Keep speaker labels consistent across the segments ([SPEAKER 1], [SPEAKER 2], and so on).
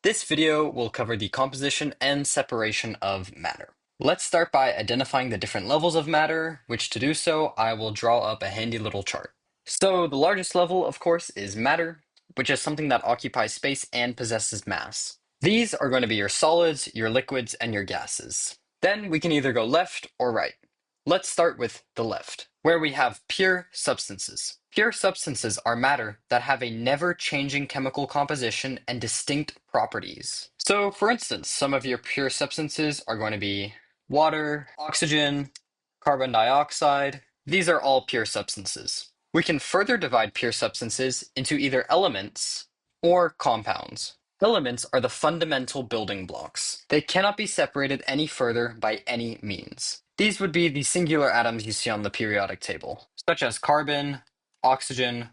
[SPEAKER 1] This video will cover the composition and separation of matter. Let's start by identifying the different levels of matter, which to do so, I will draw up a handy little chart. So the largest level, of course, is matter, which is something that occupies space and possesses mass. These are going to be your solids, your liquids, and your gases. Then we can either go left or right. Let's start with the left, where we have pure substances. Pure substances are matter that have a never-changing chemical composition and distinct properties. So, for instance, some of your pure substances are going to be water, oxygen, carbon dioxide. These are all pure substances. We can further divide pure substances into either elements or compounds. Elements are the fundamental building blocks. They cannot be separated any further by any means. These would be the singular atoms you see on the periodic table, such as carbon, oxygen,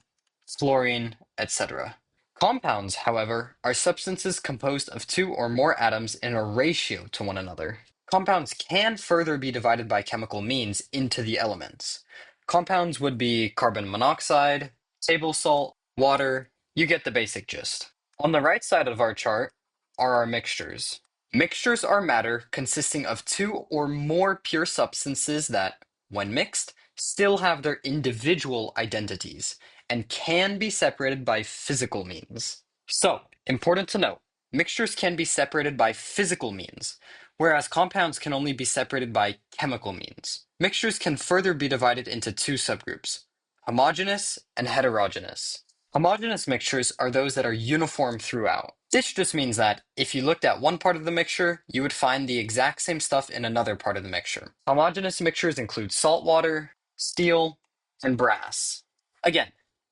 [SPEAKER 1] fluorine, etc. Compounds, however, are substances composed of two or more atoms in a ratio to one another. Compounds can further be divided by chemical means into the elements. Compounds would be carbon monoxide, table salt, water. You get the basic gist. On the right side of our chart are our mixtures. Mixtures are matter consisting of two or more pure substances that, when mixed, still have their individual identities and can be separated by physical means. So, important to note, mixtures can be separated by physical means, whereas compounds can only be separated by chemical means. Mixtures can further be divided into two subgroups, homogeneous and heterogeneous. Homogeneous mixtures are those that are uniform throughout. This just means that if you looked at one part of the mixture, you would find the exact same stuff in another part of the mixture. Homogeneous mixtures include salt water, steel, and brass. Again,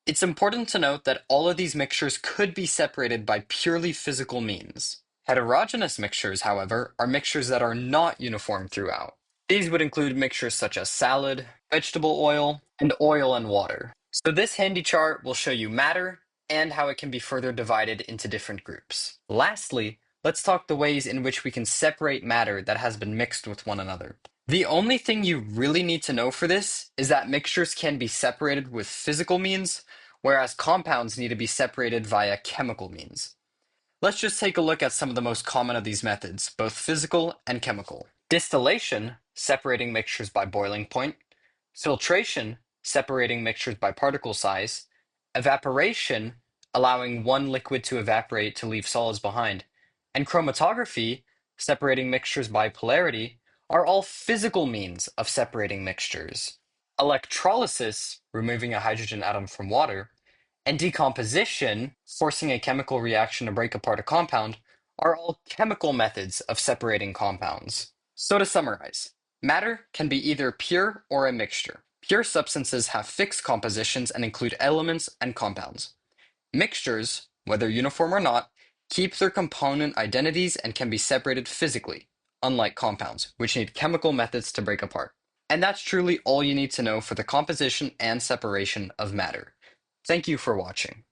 [SPEAKER 1] it's important to note that all of these mixtures could be separated by purely physical means. Heterogeneous mixtures, however, are mixtures that are not uniform throughout. These would include mixtures such as salad, vegetable oil and water. So this handy chart will show you matter and how it can be further divided into different groups. Lastly, let's talk the ways in which we can separate matter that has been mixed with one another. The only thing you really need to know for this is that mixtures can be separated with physical means, whereas compounds need to be separated via chemical means. Let's just take a look at some of the most common of these methods, both physical and chemical. Distillation, separating mixtures by boiling point. Filtration, separating mixtures by particle size. Evaporation, allowing one liquid to evaporate to leave solids behind. And chromatography, separating mixtures by polarity, are all physical means of separating mixtures. Electrolysis, removing a hydrogen atom from water, and decomposition, forcing a chemical reaction to break apart a compound, are all chemical methods of separating compounds. So to summarize, matter can be either pure or a mixture. Pure substances have fixed compositions and include elements and compounds. Mixtures, whether uniform or not, keep their component identities and can be separated physically, unlike compounds, which need chemical methods to break apart. And that's truly all you need to know for the composition and separation of matter. Thank you for watching.